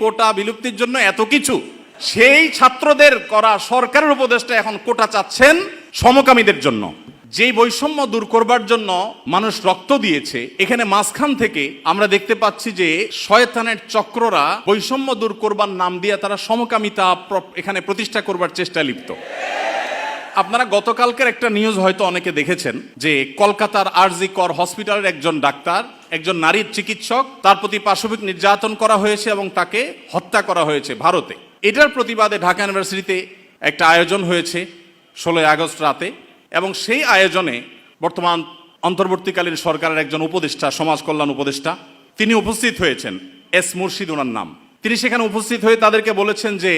কোটা বিলুপ্তির জন্য এত কিছু, সেই ছাত্রদের করা সরকারের উপদেষ্টা এখন কোটা চাচ্ছেন সমকামীদের জন্য। যেই বৈষম্য দূর করবার জন্য মানুষ রক্ত দিয়েছে, এখানে মাঝখান থেকে আমরা দেখতে পাচ্ছি যে শয়তানের চক্ররা বৈষম্য দূর করবার নাম দিয়ে তারা সমকামিতা এখানে প্রতিষ্ঠা করবার চেষ্টায় লিপ্ত। আপনারা গতকালকের একটা নিউজ হয়তো অনেকে দেখেছেন যে কলকাতার আরজি কর হসপিটালের একজন ডাক্তার, একজন নারীর চিকিৎসক, তার প্রতি পাশবিক নির্যাতন করা হয়েছে এবং তাকে হত্যা করা হয়েছে ভারতে। এটার প্রতিবাদে ঢাকা ইউনিভার্সিটিতে একটা আয়োজন হয়েছে 16 আগস্ট রাতে, এবং সেই আয়োজনে বর্তমান অন্তর্বর্তীকালীন সরকারের একজন উপদেষ্টা, সমাজ কল্যাণ উপদেষ্টা, তিনি উপস্থিত হয়েছেন। এস মুর্শিদ ওনার নাম। তিনি সেখানে উপস্থিত হয়ে তাদেরকে বলেছেন যে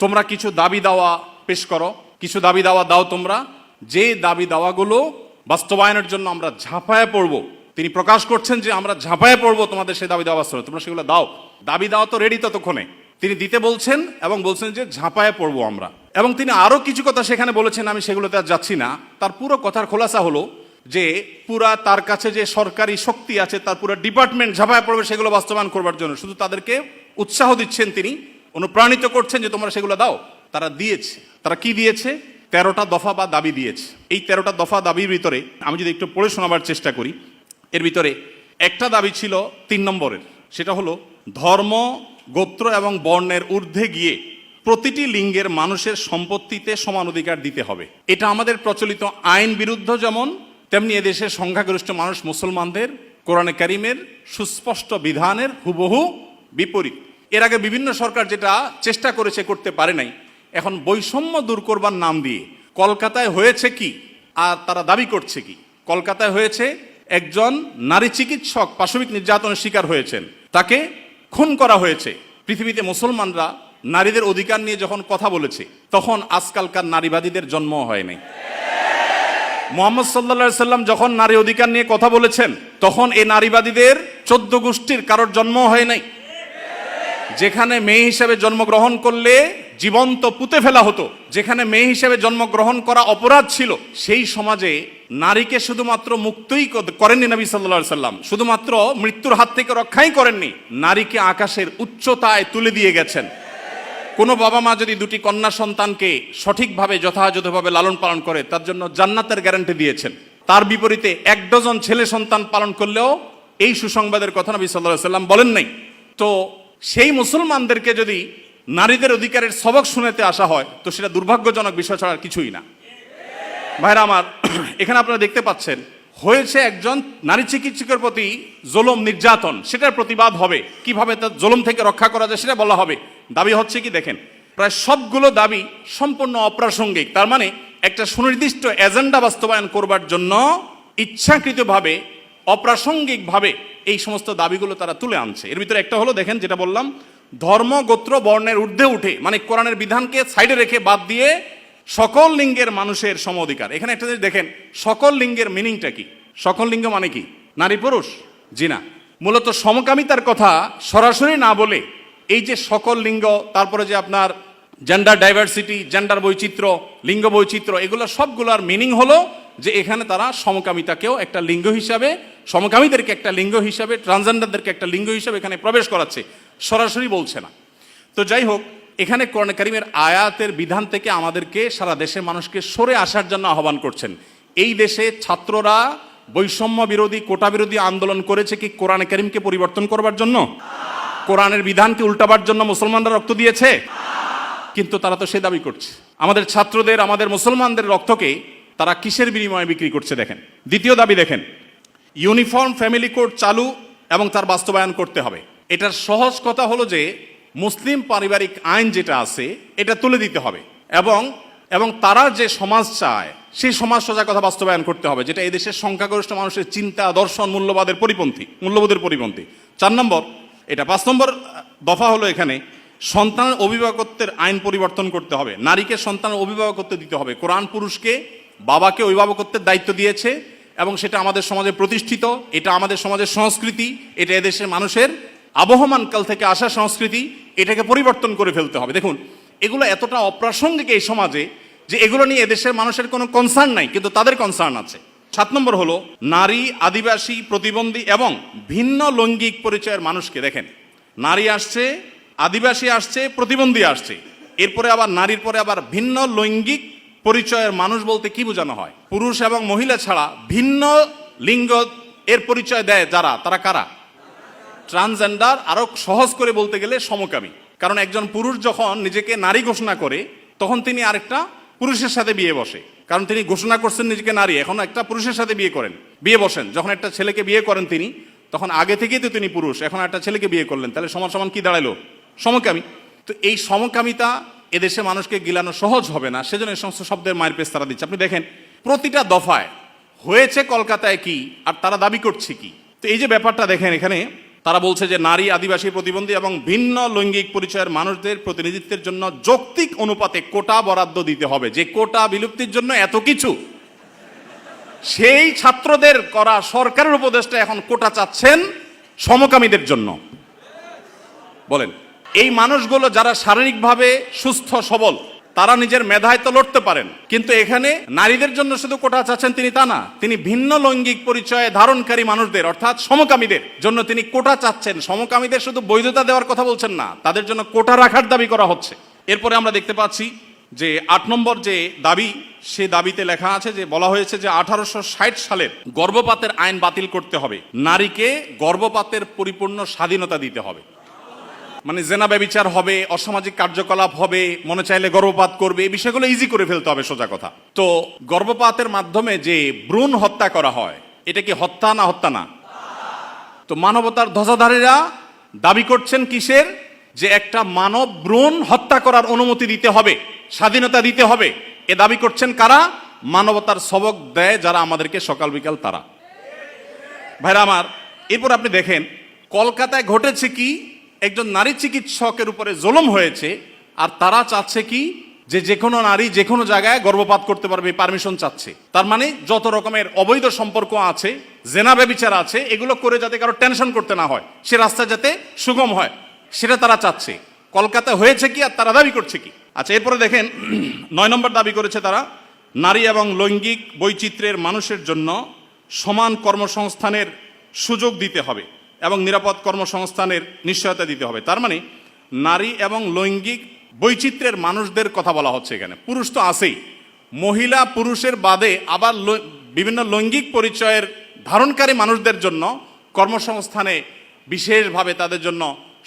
তোমরা কিছু দাবি দাওয়া পেশ করো, কিছু দাবি দাওয়া দাও তোমরা, যে দাবি দাওয়াগুলো বাস্তবায়নের জন্য আমরা ঝাঁপায়ে পড়ব। তিনি প্রকাশ করছেন যে আমরা ঝাঁপায়ে পড়ব তোমাদের সেই দাবি দাওয়া বাস্তবায়ন, তোমরা সেগুলো দাও। দাবি দাওয়া তো রেডি ততক্ষণে, তিনি দিতে বলছেন এবং বলছেন যে ঝাঁপায়ে পড়বো আমরা। এবং তিনি আরো কিছু কথা সেখানে বলেছেন, আমি সেগুলোতে আর যাচ্ছি না। তার পুরো কথার খোলাসা হলো যে পুরা তার কাছে যে সরকারি শক্তি আছে, তার পুরো ডিপার্টমেন্ট ঝাঁপায়ে পড়বে সেগুলো বাস্তবায়ন করবার জন্য। শুধু তাদেরকে উৎসাহ দিচ্ছেন, তিনি অনুপ্রাণিত করছেন যে তোমরা সেগুলো দাও। তারা দিয়েছে। তারা কি দিয়েছে? 13টা দফা বা দাবি দিয়েছে। এই 13টা দফা দাবির ভিতরে আমি যদি একটু পড়ে শোনাবার চেষ্টা করি, এর ভিতরে একটা দাবি ছিল 3 নম্বরের, সেটা হলো ধর্ম, গোত্র এবং বর্ণের ঊর্ধ্বে গিয়ে প্রতিটি লিঙ্গের মানুষের সম্পত্তিতে সমান অধিকার দিতে হবে। এটা আমাদের প্রচলিত আইন বিরুদ্ধ যেমন, তেমনি এদেশের সংখ্যাগরিষ্ঠ মানুষ মুসলমানদের কোরআনে কারিমের সুস্পষ্ট বিধানের হুবহু বিপরীত। এর আগে বিভিন্ন সরকার যেটা চেষ্টা করেছে, করতে পারে নাই। এখন বৈষম্য দূর করবার নাম দিয়ে কলকাতায় হয়েছে কি আর তারা দাবি করছে কি? কলকাতায় হয়েছে একজন নারী চিকিৎসক পাশবিক নির্যাতনের শিকার হয়েছেন, তাকে খুন করা হয়েছে। পৃথিবীতে মুসলমানরা নারীদের অধিকার নিয়ে যখন কথা বলেছে, তখন আজকালকার নারীবাদীদের জন্ম হয় নাই। মুহাম্মদ সাল্লাল্লাহু আলাইহি সাল্লাম যখন নারী অধিকার নিয়ে কথা বলেছেন, তখন এই নারীবাদীদের 14 গোষ্ঠীর কারোর জন্ম হয় নাই। যেখানে মেয়ে হিসেবে জন্মগ্রহণ করলে জীবন্ত পুঁতে ফেলা হতো, যেখানে মেয়ে হিসেবে জন্মগ্রহণ করা অপরাধ ছিল, সেই সমাজে নারীকে শুধুমাত্র মুক্তই করেননি নবী সাল্লাল্লাহু আলাইহি সাল্লাম, শুধুমাত্র মৃত্যুর হাত থেকে রক্ষাই করেননি, নারীকে আকাশের উচ্চতায় তুলে দিয়ে গেছেন। কোনো বাবা মা যদি 2টি কন্যা সন্তানকে সঠিকভাবে যথাযথভাবে লালন পালন করে, তার জন্য জান্নাতের গ্যারান্টি দিয়েছেন। তার বিপরীতে 1 ডজন ছেলে সন্তান পালন করলেও এই সুসংবাদের কথা নবী সাল্লাল্লাহু আলাইহি সাল্লাম বলেন নাই। তো সেই মুসলমানদেরকে যদি নারীদের অধিকারের সবক শুনাতে আসা হয়, তো সেটা দুর্ভাগ্যজনক বিষয় ছাড়া কিছুই না। ভাইরা আমার, এখানে আপনারা দেখতে পাচ্ছেন হয়েছে একজন নারী চিকিৎসকের প্রতি জুলুম নির্যাতন, সেটার প্রতিবাদ হবে, কিভাবে তার জুলুম থেকে রক্ষা করা যায় সেটা বলা হবে। দাবি হচ্ছে কি দেখেন, প্রায় সবগুলো দাবি সম্পূর্ণ অপ্রাসঙ্গিক। তার মানে একটা সুনির্দিষ্ট এজেন্ডা বাস্তবায়ন করবার জন্য ইচ্ছাকৃতভাবে অপ্রাসঙ্গিকভাবে এই সমস্ত দাবিগুলো তারা তুলে আনছে। এর ভিতরে একটা হলো, দেখেন যেটা বললাম, ধর্ম, গোত্র, বর্ণের ঊর্ধ্বে উঠে, মানে কোরআনের বিধানকে সাইডে রেখে বাদ দিয়ে সকল লিঙ্গের মানুষের সম অধিকার। এখানে একটা জিনিস দেখেন, সকল লিঙ্গের মিনিংটা কি? সকল লিঙ্গ মানে কি? নারী পুরুষ? জি না। মূলত সমকামিতার কথা সরাসরি না বলে এই যে সকল লিঙ্গ, তারপরে যে আপনার জেন্ডার ডাইভার্সিটি, জেন্ডার বৈচিত্র্য, লিঙ্গ বৈচিত্র্য, এগুলো সবগুলোর মিনিং হলো যে এখানে তারা সমকামিতাকেও একটা লিঙ্গ হিসাবে, সমকামীদেরকে একটা লিঙ্গ হিসাবে, ট্রান্সজেন্ডারদেরকে একটা লিঙ্গ হিসাবে এখানে প্রবেশ করাচ্ছে, সরাসরি বলছে না। তো যাই হোক, এখানে কোরআন কারীমের আয়াতের বিধান থেকে আমাদেরকে, সারা দেশের মানুষকে সরে আসার জন্য আহ্বান করছেন। এই দেশে ছাত্ররা বৈষম্য বিরোধী, কোটা বিরোধী আন্দোলন করেছে কি কোরআন কারীমকে পরিবর্তন করবার জন্য? কোরআনের বিধানকে উল্টাবার জন্য মুসলমানরা রক্ত দিয়েছে? কিন্তু তারা তো সে দাবি করছে। আমাদের ছাত্রদের, আমাদের মুসলমানদের রক্তকে তারা কিসের বিনিময়ে বিক্রি করছে দেখেন। দ্বিতীয় দাবি দেখেন, ইউনিফর্ম ফ্যামিলি কোড চালু এবং তার বাস্তবায়ন করতে হবে। এটার সহজ কথা হলো যে মুসলিম পারিবারিক আইন যেটা আছে এটা তুলে দিতে হবে, এবং তারা যে সমাজ চায় সেই সমাজ সোজা কথা বাস্তবায়ন করতে হবে, যেটা এদেশের সংখ্যাগরিষ্ঠ মানুষের চিন্তা, দর্শন, মূল্যবোধের পরিপন্থী। 4 নম্বর এটা। 5 নম্বর দফা হলো এখানে সন্তানের অভিভাবকত্বের আইন পরিবর্তন করতে হবে। নারীকে সন্তানের অভিভাবকত্ব দিতে হবে। কোরআন পুরুষকে, বাবাকে অভিভাবকত্বের দায়িত্ব দিয়েছে, এবং সেটা আমাদের সমাজে প্রতিষ্ঠিত, এটা আমাদের সমাজের সংস্কৃতি, এটা এদেশের মানুষের আবহমান কাল থেকে আসা সংস্কৃতি, এটাকে পরিবর্তন করে ফেলতে হবে। দেখুন, এগুলো এতটা অপ্রাসঙ্গিক এই সমাজে যে এগুলো নিয়ে এদেশের মানুষের কোনো কনসার্ন নাই, কিন্তু তাদের কনসার্ন আছে। 7 নম্বর হলো নারী, আদিবাসী, প্রতিবন্ধী এবং ভিন্ন লৈঙ্গিক পরিচয়ের মানুষকে, দেখেন নারী আসছে, আদিবাসী আসছে, প্রতিবন্ধী আসছে, এরপরে আবার নারীর পরে আবার ভিন্ন লৈঙ্গিক পরিচয়ের মানুষ বলতে কি বোঝানো হয়? পুরুষ এবং মহিলা ছাড়া ভিন্ন লিঙ্গ এর পরিচয় দেয় যারা, তারা কারা? ট্রান্সজেন্ডার। আরো সহজ করে বলতে গেলে সমকামী। কারণ একজন পুরুষ যখন নিজেকে নারী ঘোষণা করে তখন তিনি আরেকটা পুরুষের সাথে বিয়ে বসে, কারণ তিনি ঘোষণা করছেন নিজেকে নারী, এখন একটা পুরুষের সাথে বিয়ে বসেন। যখন একটা ছেলেকে বিয়ে করেন তিনি, তখন আগে থেকেই তো তিনি পুরুষ, এখন একটা ছেলেকে বিয়ে করলেন, তাহলে সমান সমান কি দাঁড়ালো? সমকামী। তো এই সমকামিতা এদেশে মানুষকে গিলানো সহজ হবে না, সেজন্য এই সমস্ত শব্দের মায়ের পেশ তারা দিচ্ছে। আপনি দেখেন প্রতিটা দফায় হয়েছে কলকাতায় কি আর তারা দাবি করছে কি। তো এই যে ব্যাপারটা দেখেন, এখানে তারা বলছে যে নারী, আদিবাসী, প্রতিবন্ধী এবং ভিন্ন লৈঙ্গিক পরিচয়ের মানুষদের প্রতিনিধিত্বের জন্য যৌক্তিক অনুপাতে কোটা বরাদ্দ দিতে হবে। যে কোটা বিলুপ্তির জন্য এত কিছু, সেই ছাত্রদের করা সরকারের উপদেষ্টা এখন কোটা চাচ্ছেন সমকামীদের জন্য। বলেন, এই মানুষগুলো যারা শারীরিকভাবে সুস্থ সবল, তারা নিজের মেধায় তো লড়তে পারেন, কিন্তু এখানে নারীদের জন্য শুধু কোটা চাচ্ছেন তিনি তা না, তিনি ভিন্ন লৈঙ্গিক পরিচয় ধারণকারী মানুষদের অর্থাৎ সমকামীদের জন্য তিনি কোটা চাচ্ছেন। সমকামীদের শুধু বৈধতা দেওয়ার কথা বলছেন না, তাদের জন্য কোটা রাখার দাবি করা হচ্ছে। এরপরে আমরা দেখতে পাচ্ছি যে ৮ নম্বর যে দাবি, সে দাবিতে লেখা আছে যে বলা হয়েছে যে 1860 সালের গর্ভপাতের আইন বাতিল করতে হবে, নারীকে গর্ভপাতের পরিপূর্ণ স্বাধীনতা দিতে হবে। মানে জেনা ব্যভিচার হবে, অসামাজিক কার্যকলাপ হবে, মনে চাইলে গর্ভপাত করবে, এই বিষয়গুলো ইজি করে ফেলতে হবে, সোজা কথা। তো গর্ভপাতের মাধ্যমে যে ভ্রূণ হত্যা করা হয়, এটা কি হত্যা না? হত্যা না? তো মানবতার ধ্বজাধারীরা দাবি করছেন কিসের? যে একটা মানব ভ্রূণ হত্যা করার অনুমতি দিতে হবে, স্বাধীনতা দিতে হবে। এ দাবি করছেন কারা? মানবতার সবক দেয় যারা আমাদেরকে সকাল বিকাল, তারা। ভাইরা আমার, এরপর আপনি দেখেন কলকাতায় ঘটেছে কি, একজন নারী চিকিৎসকের উপরে জুলুম হয়েছে, আর তারা চাচ্ছে কি যে কোনো নারী যে কোনো জায়গায় গর্ভপাত করতে পারবে, পারমিশন চাচ্ছে। তার মানে যত রকমের অবৈধ সম্পর্ক আছে, জেনা ব্যভিচার আছে, এগুলো করে যাতে কারো টেনশন করতে না হয়, সে রাস্তা যাতে সুগম হয়, সেটা তারা চাচ্ছে। কলকাতা হয়েছে কি আর তারা দাবি করছে কি? আচ্ছা, এরপরে দেখেন ৯ নম্বর দাবি করেছে তারা, নারী এবং লৈঙ্গিক বৈচিত্র্যের মানুষের জন্য সমান কর্মসংস্থানের সুযোগ দিতে হবে এবং নিরাপদ কর্মসংস্থানের নিশ্চয়তা দিতে হবে। তার মানে নারী এবং লৈঙ্গিক বৈচিত্র্যের মানুষদের কথা বলা হচ্ছে এখানে। পুরুষ তো আছেই, মহিলা পুরুষের বাদে আবার বিভিন্ন লৈঙ্গিক পরিচয়ের ধারণকারী মানুষদের জন্য কর্মসংস্থানে বিশেষভাবে তাদের জন্য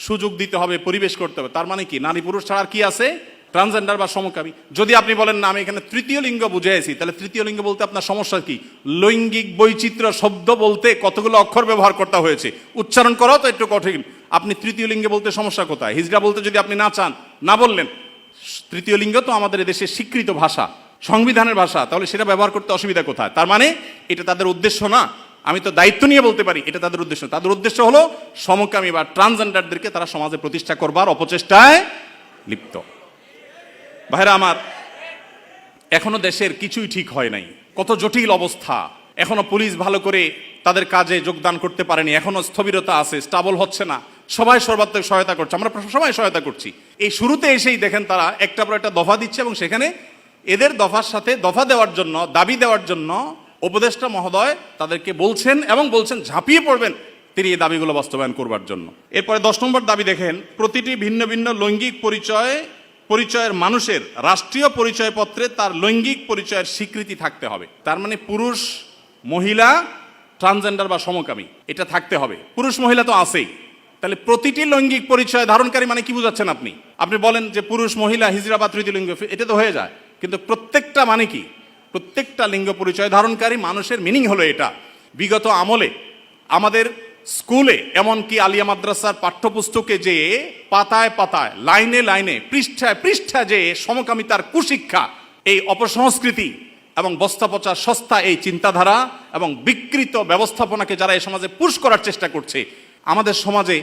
সুযোগ দিতে হবে, পরিবেশ করতে হবে। তার মানে কি নারী পুরুষ ছাড়া আর কি আছে? ট্রান্সজেন্ডার বা সমকামী। যদি আপনি বলেন না আমি এখানে তৃতীয় লিঙ্গ বুঝাইছি, তাহলে তৃতীয় লিঙ্গ বলতে আপনার সমস্যা কি? লৈঙ্গিক বৈচিত্র্য শব্দ বলতে কতগুলো অক্ষর ব্যবহার করতে হয়েছে, উচ্চারণ করাও তো একটু কঠিন। আপনি তৃতীয় লিঙ্গে বলতে সমস্যা কোথায়? হিজড়া বলতে যদি আপনি না চান, না বললেন। তৃতীয় লিঙ্গ তো আমাদের দেশের স্বীকৃত ভাষা, সংবিধানের ভাষা, তাহলে সেটা ব্যবহার করতে অসুবিধা কোথায়? তার মানে এটা তাদের উদ্দেশ্য না। আমি তো দায়িত্ব নিয়ে বলতে পারি এটা তাদের উদ্দেশ্য। তাদের উদ্দেশ্য হলো সমকামী বা ট্রান্সজেন্ডারদেরকে তারা সমাজে প্রতিষ্ঠা করবার অপচেষ্টায় লিপ্ত। ভাইরা আমার, এখনো দেশের কিছুই ঠিক হয় নাই, কত জটিল অবস্থা। এখনো পুলিশ ভালো করে তাদের কাজে যোগদান করতে পারেনি, এখনো স্থবিরতা আছে, স্টাবল হচ্ছে না। সবাই সর্বাত্মক সহায়তা করছে, আমরা সবাই সহায়তা করছি। এই শুরুতে এসেই দেখেন তারা একটা পর একটা দফা দিচ্ছে, এবং সেখানে এদের দফার সাথে দফা দেওয়ার জন্য, দাবি দেওয়ার জন্য উপদেষ্টা মহোদয় তাদেরকে বলছেন এবং বলছেন ঝাঁপিয়ে পড়বেন তিনি এই দাবিগুলো বাস্তবায়ন করবার জন্য। এরপরে 10 নম্বর দাবি দেখেন, প্রতিটি ভিন্ন ভিন্ন লৈঙ্গিক পরিচয়ের মানুষের রাষ্ট্রীয় পরিচয়পত্রে তার লৈঙ্গিক পরিচয়ের স্বীকৃতি থাকতে হবে। তার মানে পুরুষ, মহিলা, ট্রান্সজেন্ডার বা সমকামী এটা থাকতে হবে। পুরুষ মহিলা তো আছেই, তাহলে প্রতিটি লৈঙ্গিক পরিচয় ধারণকারী মানে কি বুঝাচ্ছেন আপনি? আপনি বলেন যে পুরুষ, মহিলা, হিজড়া বা তৃতীয় লিঙ্গ, এটা তো হয়ে যায়, কিন্তু প্রত্যেকটা মানে কি? প্রত্যেকটা লিঙ্গ পরিচয় ধারণকারী মানুষের মিনিং হলো এটা। বিগত আমলে আমাদের স্কুলে, এমনকি আলিয়া মাদ্রাসার পাঠ্যপুস্তকে যে পাতায় পাতায়, লাইনে লাইনে, পৃষ্ঠায় পৃষ্ঠায় যে সমকামিতার কুশিক্ষা, এই অপসংস্কৃতি এবং বস্তাপচা সস্তা এই চিন্তাধারা এবং বিকৃত ব্যবস্থাপনাকে যারা এই সমাজে পুশ করার চেষ্টা করছে, আমাদের সমাজে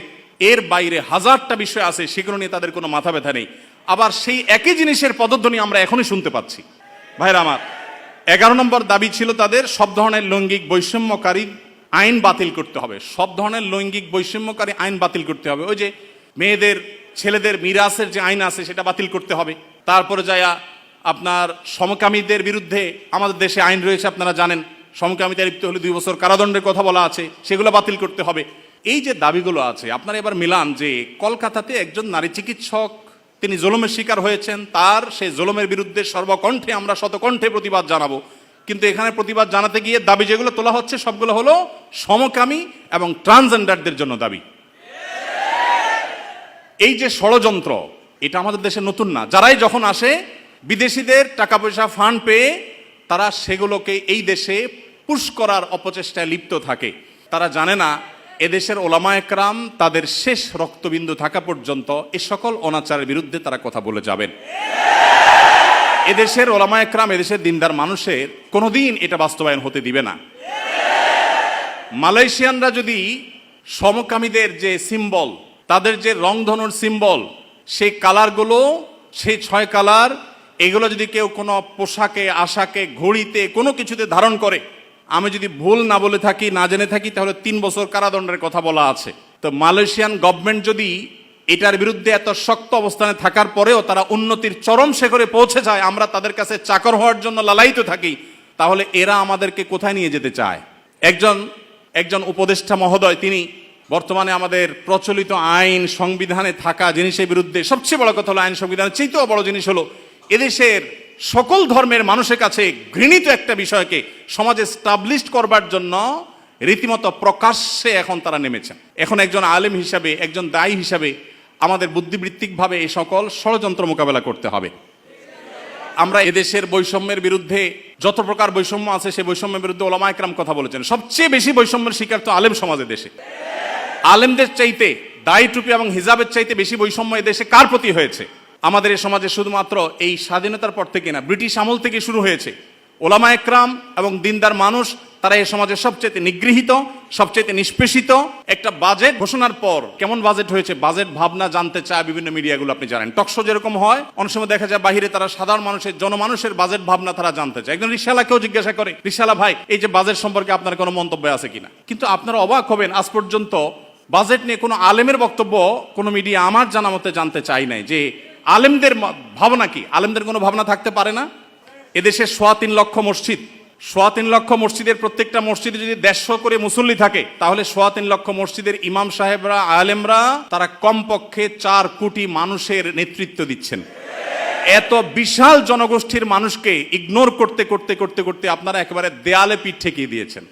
এর বাইরে হাজারটা বিষয় আছে, সেগুলো নিয়ে তাদের কোনো মাথা ব্যথা নেই। আবার সেই একই জিনিসের পদধ্বনি আমরা এখনই শুনতে পাচ্ছি। ভাইরা আমার, 11 নম্বর দাবি ছিল তাদের, সব ধরনের লৈঙ্গিক বৈষম্যকারী আইন বাতিল করতে হবে। সব ধরনের লৈঙ্গিক বৈষম্যকারী আইন বাতিল করতে হবে। ওই যে মেয়েদের, ছেলেদের মিরাসের যে আইন আছে সেটা বাতিল করতে হবে। তারপরে যায়া আপনার সমকামীদের বিরুদ্ধে আমাদের দেশে আইন রয়েছে, আপনারা জানেন, সমকামিতা লিপ্ত হলে 2 বছর কারাদণ্ডের কথা বলা আছে, সেগুলো বাতিল করতে হবে। এই যে দাবিগুলো আছে, আপনারা এবার মিলান যে কলকাতাতে একজন নারী চিকিৎসক তিনি জুলুমের শিকার হয়েছেন, তার সেই জুলুমের বিরুদ্ধে সর্বকণ্ঠে আমরা শতকণ্ঠে প্রতিবাদ জানাবো, কিন্তু এখানে প্রতিবাদ জানাতে গিয়ে দাবি যেগুলো তোলা হচ্ছে সবগুলো হলো সমকামী এবং ট্রান্সজেন্ডারদের জন্য দাবি। এই যে ষড়যন্ত্র, এটা আমাদের দেশে নতুন না। যারাই যখন আসে বিদেশিদের টাকা পয়সা ফান্ড পেয়ে তারা সেগুলোকে এই দেশে পুশ করার অপচেষ্টায় লিপ্ত থাকে। তারা জানে না এদেশের ওলামা একরাম তাদের শেষ রক্তবিন্দু থাকা পর্যন্ত এই সকল অনাচারের বিরুদ্ধে তারা কথা বলে যাবেন। এদেশের ওলামা একরাম, এদেশের দিনদার মানুষের কোনোদিন এটা বাস্তবায়ন হতে দিবে না। মালয়েশিয়ানরা যদি সমকামীদের যে সিম্বল, তাদের যে রংধনুর সিম্বল, সেই কালারগুলো, সেই 6 কালার, এগুলো যদি কেউ কোনো পোশাকে, আশাকে, ঘড়িতে, কোনো কিছুতে ধারণ করে, আমি যদি ভুল না বলে থাকি, না জেনে থাকি, তাহলে 3 বছর কারাদণ্ডের কথা বলা আছে। তো মালয়েশিয়ান গভর্নমেন্ট যদি এটার বিরুদ্ধে এত শক্ত অবস্থানে থাকার পরেও তারা উন্নতির চরম শিখরে পৌঁছে যায়, আমরা তাদের কাছে চাকর হওয়ার জন্য লালায়িত থাকি, তাহলে এরা আমাদেরকে কোথায় নিয়ে যেতে চায়? একজন উপদেষ্টা মহোদয়, তিনি বর্তমানে আমাদের প্রচলিত আইন সংবিধানে থাকা জিনিসের বিরুদ্ধে, সবচেয়ে বড় কথা হলো আইন সংবিধানের চেয়েও বড় জিনিস হলো এদেশের সকল ধর্মের মানুষের কাছে ঘৃণিত একটা বিষয়কে সমাজে স্টাবলিশ করবার জন্য রীতিমতো প্রকাশ্যে এখন তারা নেমেছেন। এখন একজন আলেম হিসাবে, একজন দায়ী হিসাবে আমাদের বুদ্ধিবৃত্তিকভাবে এই সকল ষড়যন্ত্র মোকাবেলা করতে হবে। আমরা এদেশের বৈষম্যের বিরুদ্ধে, যত প্রকার বৈষম্য আছে সেই বৈষম্যের বিরুদ্ধে ওলামা একরাম কথা বলেছেন। সবচেয়ে বেশি বৈষম্যের শিকার তো আলেম সমাজের দেশে। আলেমদের চাইতে, দাড়ি টুপি এবং হিজাবের চাইতে বেশি বৈষম্য এদেশে কার প্রতি হয়েছে? আমাদের এই সমাজে শুধুমাত্র এই স্বাধীনতার পর থেকে না, ব্রিটিশ আমল থেকে শুরু হয়েছে। ওলামা একরাম এবং দিনদার মানুষ তারা এই সমাজে সবচেয়ে নিগৃহীত, সবচেয়ে নিষ্পেষিত। একটা বাজেট ঘোষণার পর কেমন বাজেট হয়েছে, বাজেট ভাবনা জানতে চায় বিভিন্ন মিডিয়াগুলো, আপনি জানেন। টকশো যেরকম হয়, অনেক সময় দেখা যায় বাহিরে তারা সাধারণ মানুষের, জনমানুষের বাজেট ভাবনা তারা জানতে চায়। একজন রিকশাওয়ালাকেও জিজ্ঞাসা করে, রিকশাওয়ালা ভাই, এই যে বাজেট সম্পর্কে আপনার কোনো মন্তব্য আছে কিনা? কিন্তু আপনারা অবাক হবেন, আজ পর্যন্ত বাজেট নিয়ে কোনো আলেমের বক্তব্য কোনো মিডিয়া আমার জানা মতে জানতে চাই নাই যে আলেমদের ভাবনা কি। আলেমদের কোনো ভাবনা থাকতে পারে না? এদেশে 3.25 লক্ষ মসজিদ, 3.25 লক্ষ মসজিদের প্রত্যেকটা মসজিদে যদি 150 করে মুসল্লি থাকে, তাহলে 3.25 লক্ষ মসজিদের ইমাম সাহেবরা, আলেমরা, তারা কমপক্ষে 4 কোটি মানুষের নেতৃত্ব দিচ্ছেন। এত বিশাল জনগোষ্ঠীর মানুষকে ইগনোর করতে করতে করতে করতে আপনারা একেবারে দেয়ালে পিঠ ঠেকিয়ে দিয়েছেন।